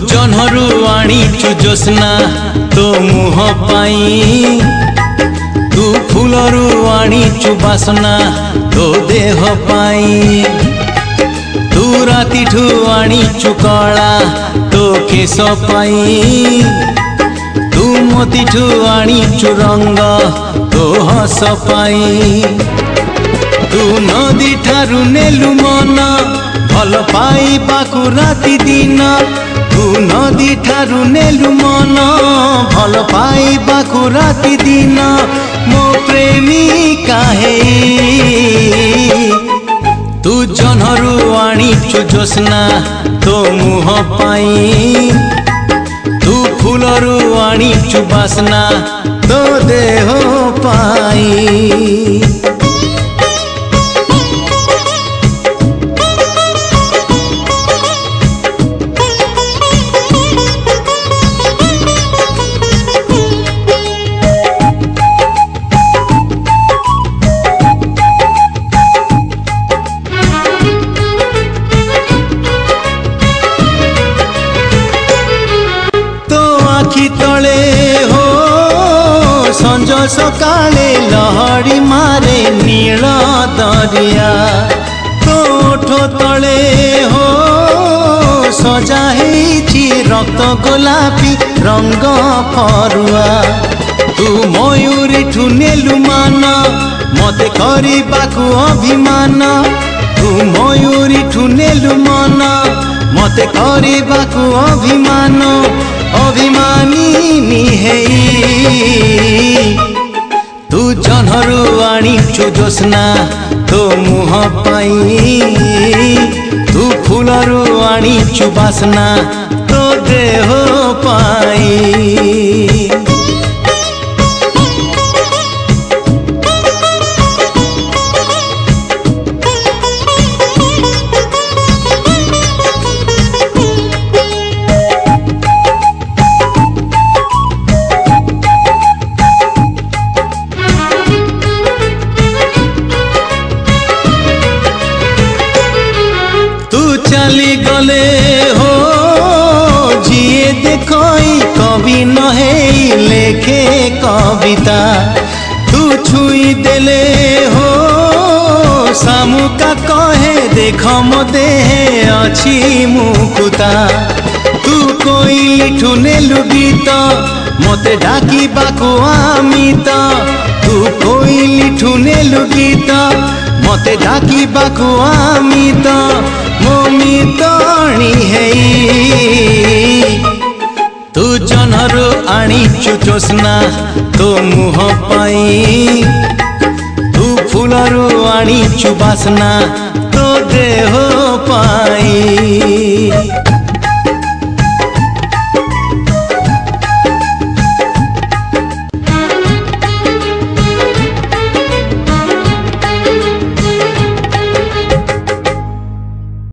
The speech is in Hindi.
ଜହ୍ନରୁ ଆଣିଛୁ ଜୋସ୍ନା ତୋ ମୁହଁ ପାଇଁ, ତୁ ଫୁଲରୁ ଆଣିଛୁ ବାସନା ତୋ ଦେହ ପାଇଁ, ତୁ ରାତିଠୁ ଆଣିଛୁ କଳା ତୋ କେଶ ପାଇଁ, ତୁ ମୋତିଠୁ ଆଣିଛୁ ରଙ୍ଗ ତୋ ହସ ପାଇଁ, ତୁ ନଦୀ ଠାରୁ ନେଲୁ ମନ ଭଲ ପାଇବାକୁ ରାତି ଦିନ, तू नदी ठारू नेलु मन भल पाइबाकु राति दिन, मो प्रेमिका हे तू जह्नरू आनिछु जोस्ना तो मुह पाई, तू फूलरू आनिछु बासना तो देह पाई। तले हो संज सकाले लहड़ी मारे नील दरिया, तोठ तले हो सजा हेछि रक्त गोलापी रंग फरुआ, तू मयूरी ठु नेलु मान मते करिबाकु अभिमान, तू मयूरी ठु नेलु मान मते करिबाकु अभिमान, अभिमानी हेई तू जह्नरू आनिछु जोस्ना तो मुह पाई, तू फूलरू आनिछु बासना तो देह पाई। चली गले हो जिए देखई कवि नहे लेखे कविता, तू छुई देले हो सामुका कहे देख मो देहे अछि मुकुता, तू कोइली ठु नेलु गीत मते डाकी बाकु आमित, तू कोइली ठु नेलु गीत मते डाकी बाकु आमित, मोमितणी हेई तू जह्नरू आनिछु जोस्ना तो मुह पाई, तू फूलरू आनिछु बासना तो देह पाई।